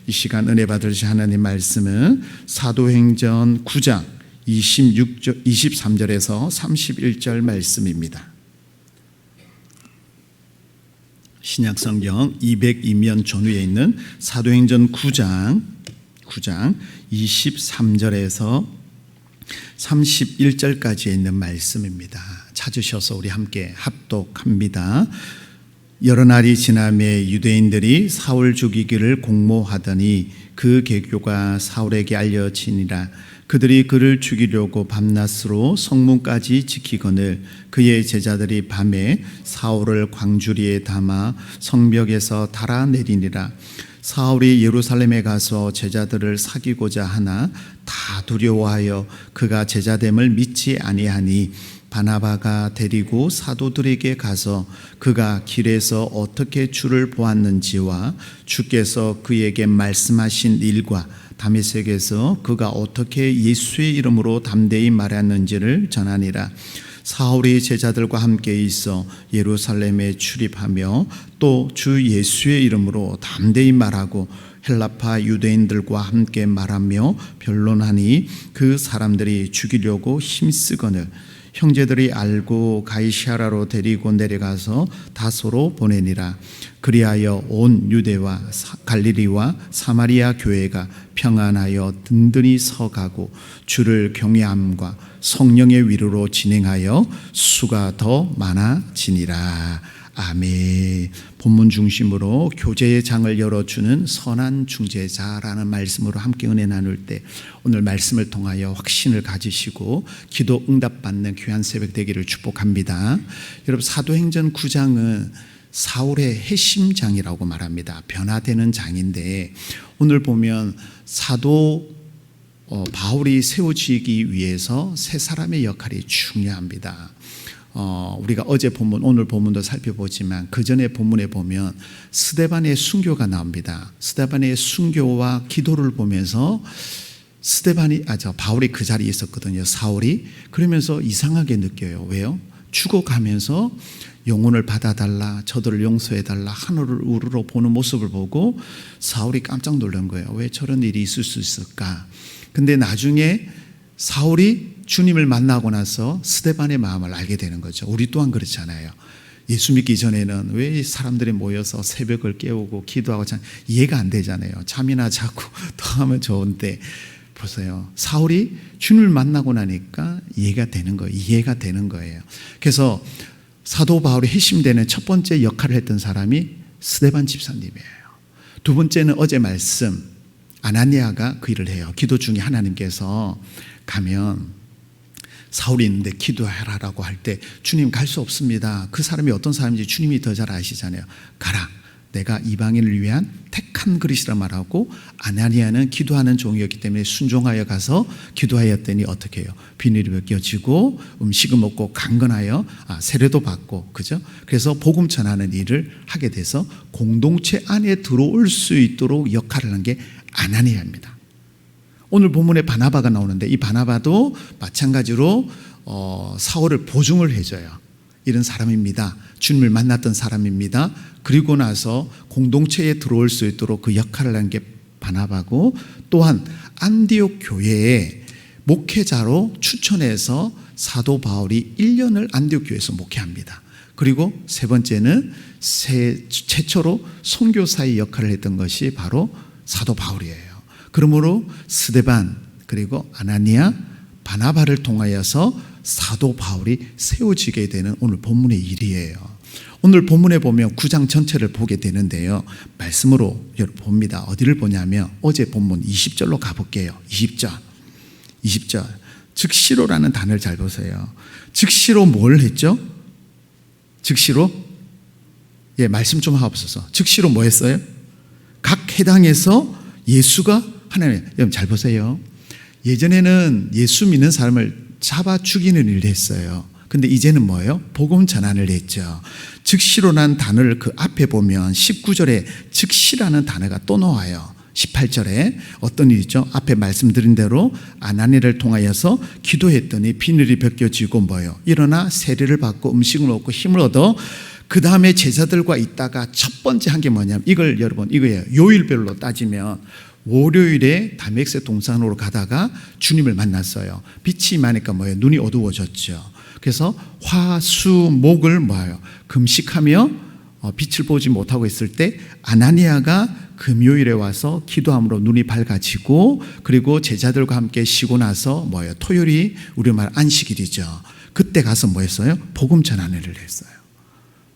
이 시간 은혜 받으실 하나님 말씀은 사도행전 9장 23절에서 31절 말씀입니다. 신약성경 202면 전후에 있는 사도행전 9장 23절에서 31절까지에 있는 말씀입니다. 찾으셔서 우리 함께 합독합니다. 여러 날이 지나매 유대인들이 사울 죽이기를 공모하더니 그 계교가 사울에게 알려지니라. 그들이 그를 죽이려고 밤낮으로 성문까지 지키거늘 그의 제자들이 밤에 사울을 광주리에 담아 성벽에서 달아내리니라. 사울이 예루살렘에 가서 제자들을 사귀고자 하나 다 두려워하여 그가 제자됨을 믿지 아니하니 바나바가 데리고 사도들에게 가서 그가 길에서 어떻게 주를 보았는지와 주께서 그에게 말씀하신 일과 다메섹에서 그가 어떻게 예수의 이름으로 담대히 말했는지를 전하니라. 사울이 제자들과 함께 있어 예루살렘에 출입하며 또 주 예수의 이름으로 담대히 말하고 헬라파 유대인들과 함께 말하며 변론하니 그 사람들이 죽이려고 힘쓰거늘 형제들이 알고 가이사랴로 데리고 내려가서 다소로 보내니라. 그리하여 온 유대와 갈릴리와 사마리아 교회가 평안하여 든든히 서가고 주를 경외함과 성령의 위로로 진행하여 수가 더 많아지니라. 아멘. 본문 중심으로 교제의 장을 열어주는 선한 중재자라는 말씀으로 함께 은혜 나눌 때 오늘 말씀을 통하여 확신을 가지시고 기도 응답받는 귀한 새벽 되기를 축복합니다. 여러분, 사도행전 9장은 사울의 회심장이라고 말합니다. 변화되는 장인데 오늘 보면 사도 바울이 세워지기 위해서 세 사람의 역할이 중요합니다. 우리가 어제 본문, 오늘 본문도 살펴보지만 그 전에 본문에 보면 스데반의 순교가 나옵니다. 스데반의 순교와 기도를 보면서 바울이 그 자리에 있었거든요. 사울이. 그러면서 이상하게 느껴요. 왜요? 죽어가면서 영혼을 받아달라, 저들을 용서해달라, 하늘을 우러러 보는 모습을 보고 사울이 깜짝 놀란 거예요. 왜 저런 일이 있을 수 있을까? 근데 나중에 사울이 주님을 만나고 나서 스데반의 마음을 알게 되는 거죠. 우리 또한 그렇잖아요. 예수 믿기 전에는 왜 사람들이 모여서 새벽을 깨우고 기도하고 참 이해가 안 되잖아요. 잠이나 자고 더 하면 좋은데 보세요. 사울이 주님을 만나고 나니까 이해가 되는 거예요. 그래서 사도 바울이 회심되는 첫 번째 역할을 했던 사람이 스데반 집사님이에요. 두 번째는 어제 말씀 아나니아가 그 일을 해요. 기도 중에 하나님께서 가면 사울이 있는데 기도하라라고 할 때 주님 갈 수 없습니다. 그 사람이 어떤 사람인지 주님이 더 잘 아시잖아요. 가라. 내가 이방인을 위한 택한 그릇이라 말하고 아나니아는 기도하는 종이었기 때문에 순종하여 가서 기도하였더니 어떻게 해요? 비늘이 벗겨지고 음식을 먹고 강건하여 세례도 받고 그죠? 그래서 복음 전하는 일을 하게 돼서 공동체 안에 들어올 수 있도록 역할을 한 게 아나니아입니다. 오늘 본문에 바나바가 나오는데 이 바나바도 마찬가지로 사울을 보증을 해줘요. 이런 사람입니다. 주님을 만났던 사람입니다. 그리고 나서 공동체에 들어올 수 있도록 그 역할을 한 게 바나바고 또한 안디옥 교회에 목회자로 추천해서 사도 바울이 1년을 안디옥 교회에서 목회합니다. 그리고 세 번째는 최초로 선교사의 역할을 했던 것이 바로 사도 바울이에요. 그러므로 스데반 그리고 아나니아 바나바를 통하여서 사도 바울이 세워지게 되는 오늘 본문의 일이에요. 오늘 본문에 보면 9장 전체를 보게 되는데요. 말씀으로 봅니다. 어디를 보냐면 어제 본문 20절로 가볼게요. 20절 즉시로라는 단어를 잘 보세요. 즉시로 뭘 했죠? 즉시로 말씀 좀 하옵소서. 즉시로 뭐 했어요? 각 해당에서 예수가 하나님, 여러분 잘 보세요. 예전에는 예수 믿는 사람을 잡아 죽이는 일을 했어요. 근데 이제는 뭐예요? 복음 전환을 했죠. 즉시로라는 단어를 그 앞에 보면 19절에 즉시라는 단어가 또 나와요. 18절에 어떤 일이죠? 앞에 말씀드린 대로 아나니아를 통하여서 기도했더니 비늘이 벗겨지고 뭐예요? 일어나 세례를 받고 음식을 먹고 힘을 얻어 그 다음에 제자들과 있다가 첫 번째 한 게 뭐냐면 이걸 여러분 이거예요. 요일별로 따지면 월요일에 다메섹 동산으로 가다가 주님을 만났어요. 빛이 임하니까 뭐예요? 눈이 어두워졌죠. 그래서 화, 수, 목을 뭐예요? 금식하며 빛을 보지 못하고 있을 때 아나니아가 금요일에 와서 기도함으로 눈이 밝아지고, 그리고 제자들과 함께 쉬고 나서 뭐예요? 토요일이 우리말 안식일이죠. 그때 가서 뭐 했어요? 복음 전하는 일을 했어요.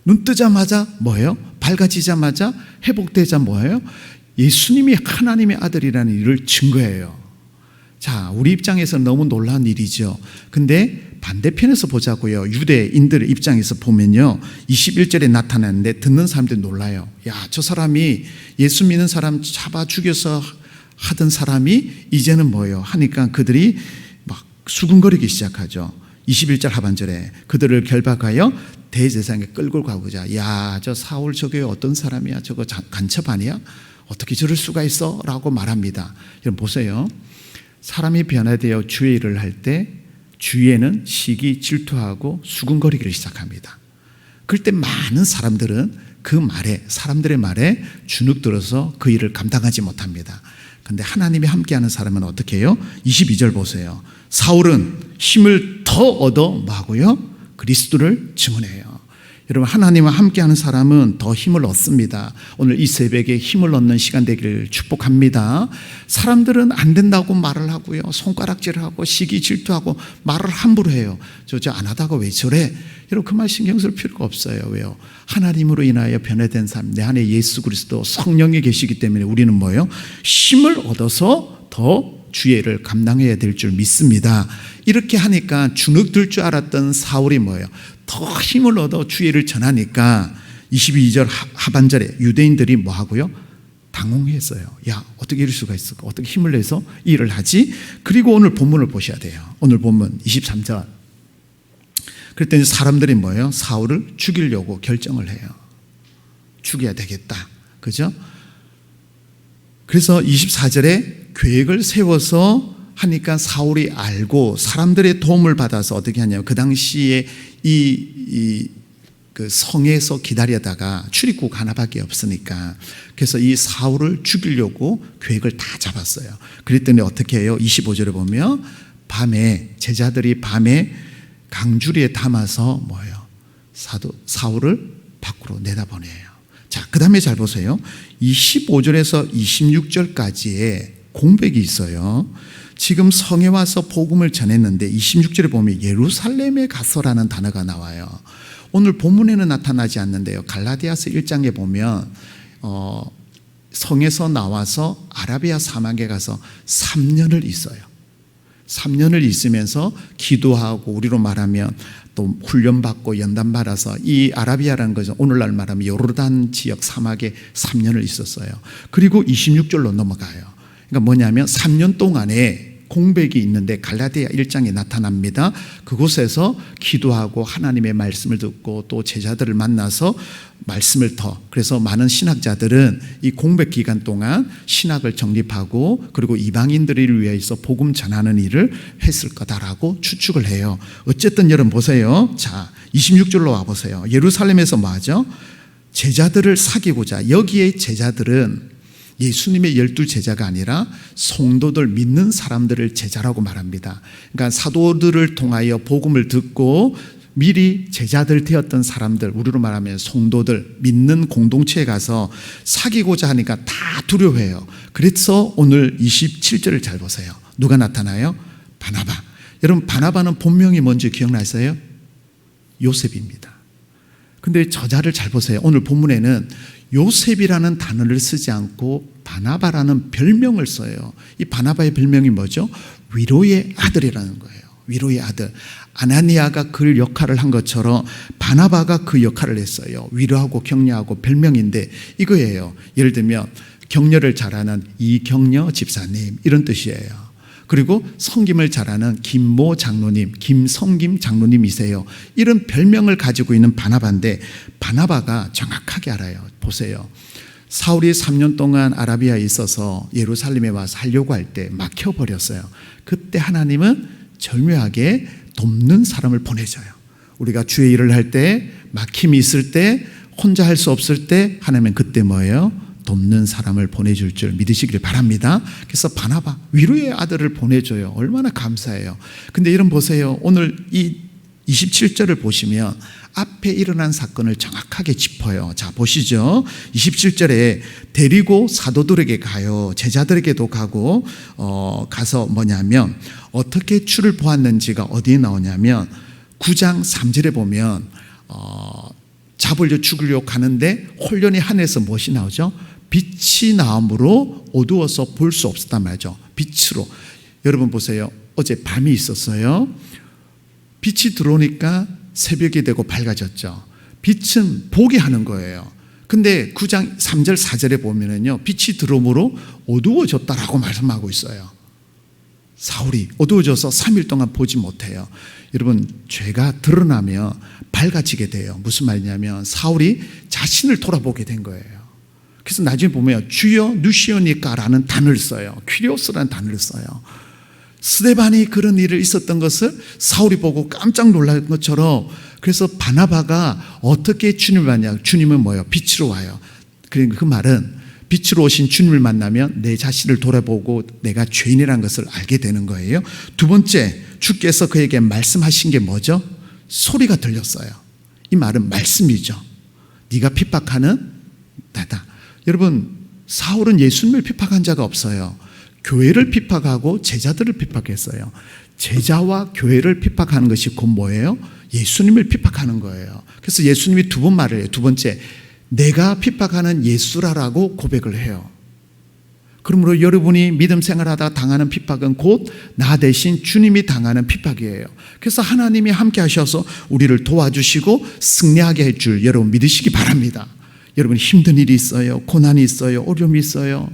눈 뜨자마자 뭐예요? 밝아지자마자 회복되자 뭐예요? 예수님이 하나님의 아들이라는 일을 증거해요. 자, 우리 입장에서 너무 놀라운 일이죠. 근데 반대편에서 보자고요. 유대인들의 입장에서 보면요, 21절에 나타나는데 듣는 사람들이 놀라요. 야, 저 사람이 예수 믿는 사람 잡아 죽여서 하던 사람이 이제는 뭐예요? 하니까 그들이 막 수군거리기 시작하죠. 21절 하반절에 그들을 결박하여 대제사장에 끌고 가보자. 야, 저 사울 저게 어떤 사람이야? 저거 간첩 아니야? 어떻게 저럴 수가 있어? 라고 말합니다. 여러분 보세요. 사람이 변화되어 주의 일을 할 때 주위에는 시기, 질투하고 수군거리기를 시작합니다. 그럴 때 많은 사람들은 그 말에, 사람들의 말에 주눅들어서 그 일을 감당하지 못합니다. 그런데 하나님이 함께하는 사람은 어떻게 해요? 22절 보세요. 사울은 힘을 더 얻어 뭐하고요? 그리스도를 증언해요. 여러분, 하나님과 함께하는 사람은 더 힘을 얻습니다. 오늘 이 새벽에 힘을 얻는 시간 되기를 축복합니다. 사람들은 안 된다고 말을 하고요, 손가락질을 하고 시기 질투하고 말을 함부로 해요. 저 안 하다가 왜 저래? 여러분, 그 말 신경 쓸 필요가 없어요. 왜요? 하나님으로 인하여 변화된 삶, 내 안에 예수 그리스도 성령이 계시기 때문에 우리는 뭐예요? 힘을 얻어서 더 주의 일을 감당해야 될 줄 믿습니다. 이렇게 하니까 주눅들 줄 알았던 사울이 뭐예요? 더 힘을 얻어 주의 일을 전하니까 22절 하반절에 유대인들이 뭐 하고요? 당혹했어요. 야, 어떻게 이럴 수가 있을까? 어떻게 힘을 내서 이 일을 하지? 그리고 오늘 본문을 보셔야 돼요. 오늘 본문 23절. 그랬더니 사람들이 뭐예요? 사울을 죽이려고 결정을 해요. 죽여야 되겠다. 그죠? 그래서 24절에 계획을 세워서 하니까 사울이 알고 사람들의 도움을 받아서 어떻게 하냐면, 그 당시에 그 성에서 기다리다가 출입국 하나밖에 없으니까, 그래서 이 사울을 죽이려고 계획을 다 잡았어요. 그랬더니 어떻게 해요? 25절에 보면 밤에 제자들이 밤에 강주리에 담아서 뭐예요? 사울을 밖으로 내다보내요. 자, 그 다음에 잘 보세요. 25절에서 26절까지의 공백이 있어요. 지금 성에 와서 복음을 전했는데 26절에 보면 예루살렘에 가서라는 단어가 나와요. 오늘 본문에는 나타나지 않는데요, 갈라디아서 1장에 보면 성에서 나와서 아라비아 사막에 가서 3년을 있어요. 3년을 있으면서 기도하고, 우리로 말하면 또 훈련받고 연단받아서, 이 아라비아라는 것은 오늘날 말하면 요르단 지역 사막에 3년을 있었어요. 그리고 26절로 넘어가요. 그러니까 뭐냐면 3년 동안에 공백이 있는데 갈라디아 1장에 나타납니다. 그곳에서 기도하고 하나님의 말씀을 듣고 또 제자들을 만나서 말씀을 그래서 많은 신학자들은 이 공백 기간 동안 신학을 정립하고 그리고 이방인들을 위해서 복음 전하는 일을 했을 거다라고 추측을 해요. 어쨌든 여러분 보세요. 자, 26절로 와보세요. 예루살렘에서 뭐 하죠? 제자들을 사귀고자. 여기에 제자들은 예수님의 12제자가 아니라 성도들, 믿는 사람들을 제자라고 말합니다. 그러니까 사도들을 통하여 복음을 듣고 미리 제자들 되었던 사람들, 우리로 말하면 성도들, 믿는 공동체에 가서 사귀고자 하니까 다 두려워해요. 그래서 오늘 27절을 잘 보세요. 누가 나타나요? 바나바. 여러분, 바나바는 본명이 뭔지 기억나세요? 요셉입니다. 근데 저자를 잘 보세요. 오늘 본문에는 요셉이라는 단어를 쓰지 않고 바나바라는 별명을 써요. 이 바나바의 별명이 뭐죠? 위로의 아들이라는 거예요. 위로의 아들. 아나니아가 그 역할을 한 것처럼 바나바가 그 역할을 했어요. 위로하고 격려하고 별명인데 이거예요. 예를 들면 격려를 잘하는 이격려 집사님, 이런 뜻이에요. 그리고 섬김을 잘하는 김모 장로님, 김성김 장로님이세요. 이런 별명을 가지고 있는 바나바인데, 바나바가 정확하게 알아요. 보세요. 사울이 3년 동안 아라비아에 있어서 예루살렘에 와서 하려고 할 때 막혀버렸어요. 그때 하나님은 절묘하게 돕는 사람을 보내줘요. 우리가 주의 일을 할 때, 막힘이 있을 때, 혼자 할 수 없을 때 하나님은 그때 뭐예요? 돕는 사람을 보내줄 줄 믿으시길 바랍니다. 그래서 바나바 위로의 아들을 보내줘요. 얼마나 감사해요. 근데 여러분 보세요. 오늘 이 27절을 보시면 앞에 일어난 사건을 정확하게 짚어요. 자, 보시죠. 27절에 데리고 사도들에게 가요. 제자들에게도 가고 가서 뭐냐면 어떻게 주를 보았는지가 어디에 나오냐면 9장 3절에 보면 잡으려 죽으려 가는데 홀련히 하늘에서 무엇이 나오죠? 빛이 나옴으로 어두워서 볼 수 없었단 말이죠. 빛으로. 여러분 보세요. 어제 밤이 있었어요. 빛이 들어오니까 새벽이 되고 밝아졌죠. 빛은 보게 하는 거예요. 근데 9장 3절 4절에 보면은요, 빛이 들어오므로 어두워졌다라고 말씀하고 있어요. 사울이 어두워져서 3일 동안 보지 못해요. 여러분, 죄가 드러나면 밝아지게 돼요. 무슨 말이냐면 사울이 자신을 돌아보게 된 거예요. 그래서 나중에 보면 주여 누시오니까라는 단어를 써요. 퀴리오스라는 단어를 써요. 스데반이 그런 일을 있었던 것을 사울이 보고 깜짝 놀란 것처럼, 그래서 바나바가 어떻게 주님을 만나냐? 주님은 뭐예요? 빛으로 와요. 그러니까 그 말은 빛으로 오신 주님을 만나면 내 자신을 돌아보고 내가 죄인이라는 것을 알게 되는 거예요. 두 번째, 주께서 그에게 말씀하신 게 뭐죠? 소리가 들렸어요. 이 말은 말씀이죠. 네가 핍박하는 나다. 여러분, 사울은 예수님을 핍박한 자가 없어요. 교회를 핍박하고 제자들을 핍박했어요. 제자와 교회를 핍박하는 것이 곧 뭐예요? 예수님을 핍박하는 거예요. 그래서 예수님이 두 번 말을 해요. 두 번째, 내가 핍박하는 예수라라고 고백을 해요. 그러므로 여러분이 믿음 생활하다가 당하는 핍박은 곧 나 대신 주님이 당하는 핍박이에요. 그래서 하나님이 함께 하셔서 우리를 도와주시고 승리하게 할 줄 여러분 믿으시기 바랍니다. 여러분 힘든 일이 있어요. 고난이 있어요. 어려움이 있어요.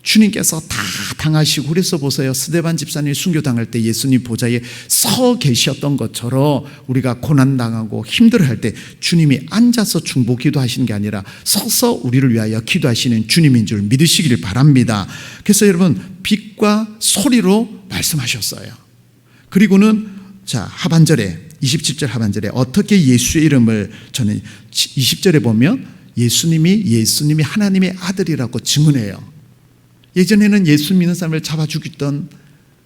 주님께서 다 당하시고, 그래서 보세요. 스데반 집사님이 순교당할 때 예수님 보좌에 서 계셨던 것처럼 우리가 고난당하고 힘들어할 때 주님이 앉아서 중보 기도하시는 게 아니라 서서 우리를 위하여 기도하시는 주님인 줄 믿으시길 바랍니다. 그래서 여러분, 빛과 소리로 말씀하셨어요. 그리고는 자, 하반절에 27절 하반절에 어떻게 예수의 이름을, 저는 20절에 보면 예수님이 하나님의 아들이라고 증언해요. 예전에는 예수 믿는 사람을 잡아 죽였던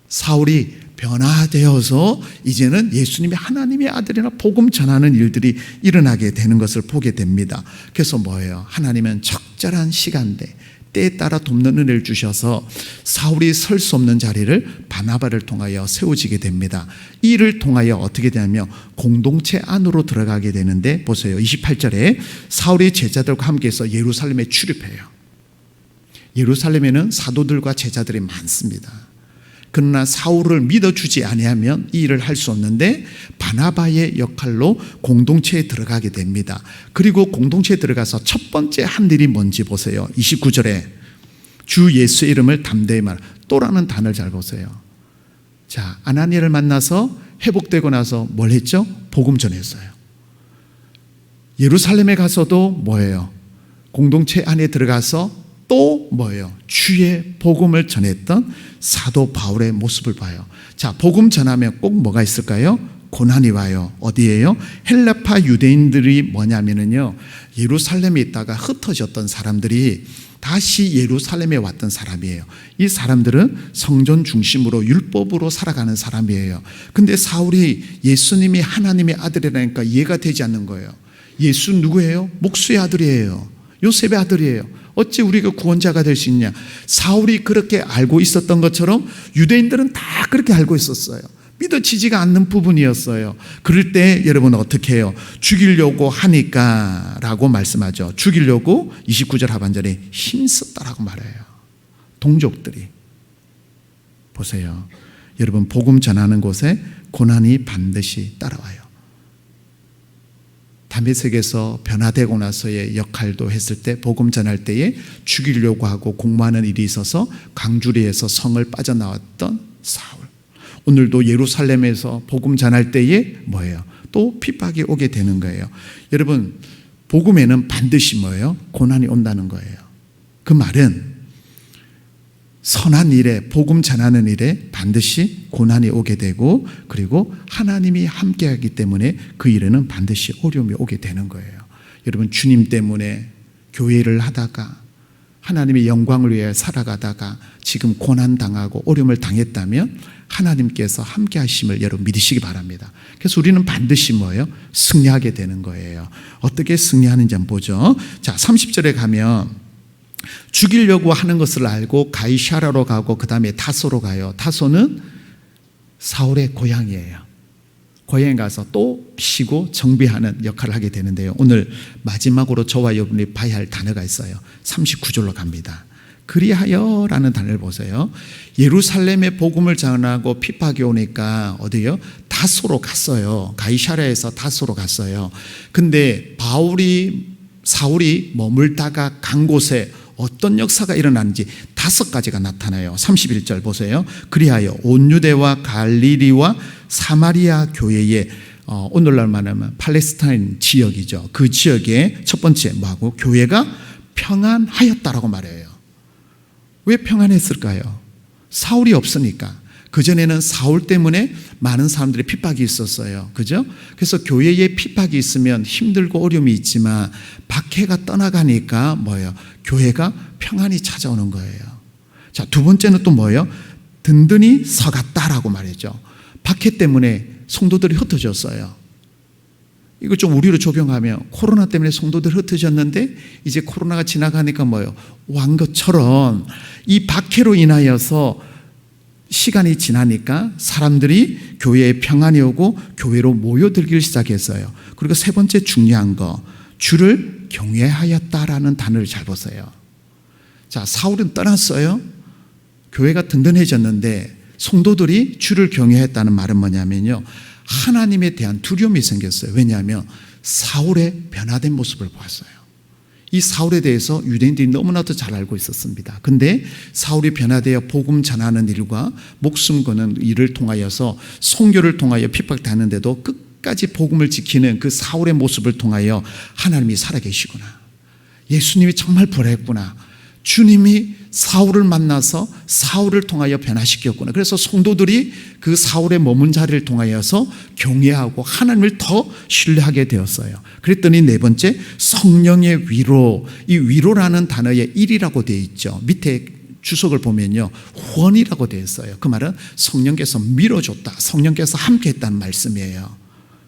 사울이 변화되어서 이제는 예수님이 하나님의 아들이라 복음 전하는 일들이 일어나게 되는 것을 보게 됩니다. 그래서 뭐예요? 하나님은 적절한 시간대, 때에 따라 돕는 은혜를 주셔서 사울이 설 수 없는 자리를 바나바를 통하여 세워지게 됩니다. 이 일을 통하여 어떻게 되냐면 공동체 안으로 들어가게 되는데, 보세요. 28절에 사울이 제자들과 함께해서 예루살렘에 출입해요. 예루살렘에는 사도들과 제자들이 많습니다. 그러나 사울을 믿어주지 아니하면 이 일을 할 수 없는데 바나바의 역할로 공동체에 들어가게 됩니다. 그리고 공동체에 들어가서 첫 번째 한 일이 뭔지 보세요. 29절에 주 예수의 이름을 담대히 말, 또라는 단어를 잘 보세요. 자, 아나니아를 만나서 회복되고 나서 뭘 했죠? 복음 전했어요. 예루살렘에 가서도 뭐예요? 공동체 안에 들어가서 또 뭐예요? 주의 복음을 전했던 사도 바울의 모습을 봐요. 자, 복음 전하면 꼭 뭐가 있을까요? 고난이 와요. 어디에요? 헬라파 유대인들이 뭐냐면요, 예루살렘에 있다가 흩어졌던 사람들이 다시 예루살렘에 왔던 사람이에요. 이 사람들은 성전 중심으로 율법으로 살아가는 사람이에요. 근데 사울이 예수님이 하나님의 아들이라니까 이해가 되지 않는 거예요. 예수 누구예요? 목수의 아들이에요. 요셉의 아들이에요. 어찌 우리가 구원자가 될 수 있냐? 사울이 그렇게 알고 있었던 것처럼 유대인들은 다 그렇게 알고 있었어요. 믿어지지가 않는 부분이었어요. 그럴 때 여러분 어떻게 해요? 죽이려고 하니까 라고 말씀하죠. 죽이려고 29절 하반절에 힘썼다라고 말해요. 동족들이. 보세요. 여러분, 복음 전하는 곳에 고난이 반드시 따라와요. 다메섹에서 변화되고 나서의 역할도 했을 때, 복음 전할 때에 죽이려고 하고 공모하는 일이 있어서 강주리에서 성을 빠져나왔던 사울. 오늘도 예루살렘에서 복음 전할 때에 뭐예요? 또 핍박이 오게 되는 거예요. 여러분, 복음에는 반드시 뭐예요? 고난이 온다는 거예요. 그 말은 선한 일에, 복음 전하는 일에 반드시 고난이 오게 되고, 그리고 하나님이 함께하기 때문에 그 일에는 반드시 어려움이 오게 되는 거예요. 여러분, 주님 때문에 교회를 하다가 하나님의 영광을 위해 살아가다가 지금 고난당하고 어려움을 당했다면 하나님께서 함께 하심을 여러분 믿으시기 바랍니다. 그래서 우리는 반드시 뭐예요? 승리하게 되는 거예요. 어떻게 승리하는지 한번 보죠. 자, 30절에 가면 죽이려고 하는 것을 알고 가이사랴로 가고 그 다음에 다소로 가요. 다소는 사울의 고향이에요. 고향에 가서 또 쉬고 정비하는 역할을 하게 되는데요. 오늘 마지막으로 저와 여러분이 봐야 할 단어가 있어요. 39절로 갑니다. 그리하여라는 단어를 보세요. 예루살렘에 복음을 전하고 핍박이 오니까 어디요? 다소로 갔어요. 가이사랴에서 다소로 갔어요. 근데 사울이 머물다가 간 곳에 어떤 역사가 일어나는지 5가지가 나타나요. 31절 보세요. 그리하여 온 유대와 갈릴리와 사마리아 교회에 오늘날 말하면 팔레스타인 지역이죠. 그 지역에 첫 번째 뭐하고? 교회가 평안하였다라고 말해요. 왜 평안했을까요? 사울이 없으니까. 그전에는 사울 때문에 많은 사람들의 핍박이 있었어요. 그죠? 그래서 교회에 핍박이 있으면 힘들고 어려움이 있지만 박해가 떠나가니까 뭐예요? 교회가 평안이 찾아오는 거예요. 자, 두 번째는 또 뭐예요? 든든히 서갔다라고 말이죠. 박해 때문에 성도들이 흩어졌어요. 이거 좀 우리로 적용하면 코로나 때문에 성도들이 흩어졌는데 이제 코로나가 지나가니까 뭐예요? 왕 것처럼 이 박해로 인하여서 시간이 지나니까 사람들이 교회에 평안이 오고 교회로 모여들기 시작했어요. 그리고 세 번째 중요한 거, 주를 경외하였다라는 단어를 잘 보세요. 자, 사울은 떠났어요. 교회가 든든해졌는데 성도들이 주를 경외했다는 말은 뭐냐면요, 하나님에 대한 두려움이 생겼어요. 왜냐하면 사울의 변화된 모습을 보았어요. 이 사울에 대해서 유대인들이 너무나도 잘 알고 있었습니다. 근데 사울이 변화되어 복음 전하는 일과 목숨 거는 일을 통하여서 선교를 통하여 핍박당하는데도 끝까지 복음을 지키는 그 사울의 모습을 통하여 하나님이 살아계시구나, 예수님이 정말 부활했구나, 주님이 사울을 만나서 사울을 통하여 변화시켰구나. 그래서 성도들이 그 사울의 머문 자리를 통하여서 경외하고 하나님을 더 신뢰하게 되었어요. 그랬더니 네 번째, 성령의 위로. 이 위로라는 단어에 일이라고 되어 있죠. 밑에 주석을 보면요, 후원이라고 되어 있어요. 그 말은 성령께서 밀어줬다, 성령께서 함께했다는 말씀이에요.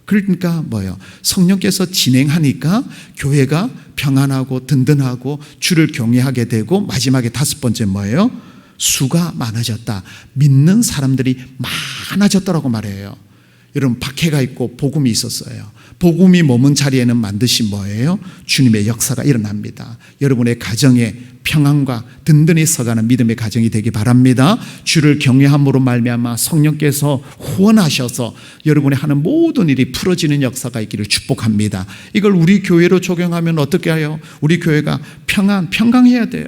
그러니까 뭐예요? 성령께서 진행하니까 교회가 평안하고 든든하고 주를 경외하게 되고, 마지막에 5번째 뭐예요? 수가 많아졌다. 믿는 사람들이 많아졌다라고 말해요. 여러분, 박해가 있고 복음이 있었어요. 복음이 머문 자리에는 반드시 뭐예요? 주님의 역사가 일어납니다. 여러분의 가정에 평안과 든든히 서가는 믿음의 가정이 되기 바랍니다. 주를 경외함으로 말미암아 성령께서 후원하셔서 여러분이 하는 모든 일이 풀어지는 역사가 있기를 축복합니다. 이걸 우리 교회로 적용하면 어떻게 해요? 우리 교회가 평강해야 돼요.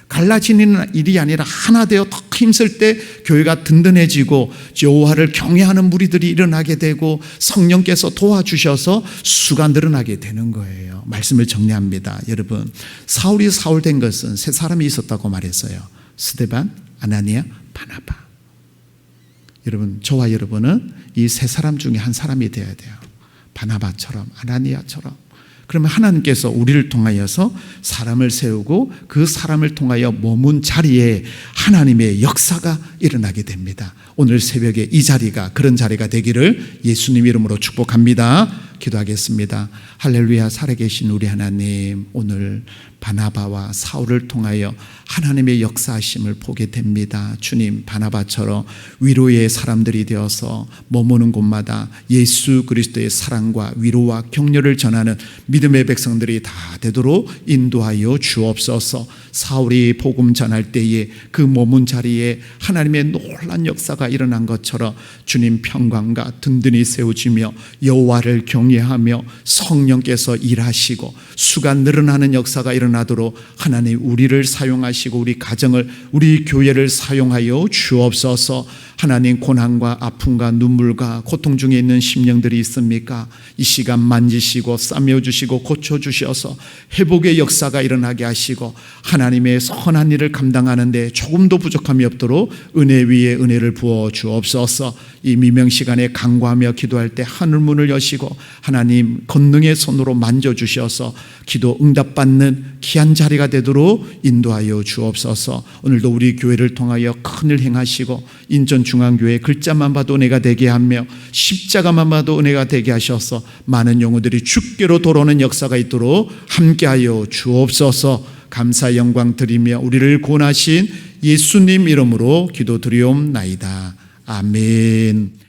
갈라지는 일이 아니라 하나 되어 더 힘쓸 때 교회가 든든해지고 여호와를 경외하는 무리들이 일어나게 되고 성령께서 도와주셔서 수가 늘어나게 되는 거예요. 말씀을 정리합니다. 여러분, 사울이 사울 된 것은 세 사람이 있었다고 말했어요. 스데반, 아나니아, 바나바. 여러분, 저와 여러분은 이 세 사람 중에 한 사람이 되어야 돼요. 바나바처럼, 아나니아처럼. 그러면 하나님께서 우리를 통하여서 사람을 세우고 그 사람을 통하여 머문 자리에 하나님의 역사가 일어나게 됩니다. 오늘 새벽에 이 자리가 그런 자리가 되기를 예수님 이름으로 축복합니다. 기도하겠습니다. 할렐루야. 살아계신 우리 하나님, 오늘 바나바와 사울을 통하여 하나님의 역사하심을 보게 됩니다. 주님, 바나바처럼 위로의 사람들이 되어서 머무는 곳마다 예수 그리스도의 사랑과 위로와 격려를 전하는 믿음의 백성들이 다 되도록 인도하여 주옵소서. 사울이 복음 전할 때에 그 머문 자리에 하나님의 놀란 역사가 일어난 것처럼 주님 평강과 든든히 세워주며 여호와를 경외하며 성령께서 일하시고 수가 늘어나는 역사가 일어나도록 하나님 우리를 사용하시고 우리 가정을 우리 교회를 사용하여 주옵소서. 하나님 고난과 아픔과 눈물과 고통 중에 있는 심령들이 있습니까? 이 시간 만지시고 싸매어주시고 고쳐주셔서 회복의 역사가 일어나게 하시고 하나님의 선한 일을 감당하는데 조금도 부족함이 없도록 은혜 위에 은혜를 부어 주옵소서. 이 미명 시간에 간구하며 기도할 때 하늘문을 여시고 하나님 권능의 손으로 만져주셔서 기도 응답받는 귀한 자리가 되도록 인도하여 주옵소서. 오늘도 우리 교회를 통하여 큰일 행하시고 인천중앙교회 글자만 봐도 은혜가 되게 하며 십자가만 봐도 은혜가 되게 하셔서 많은 영혼들이 주께로 돌아오는 역사가 있도록 함께하여 주옵소서. 감사 영광 드리며 우리를 구원하신 예수님 이름으로 기도드리옵나이다. 아멘.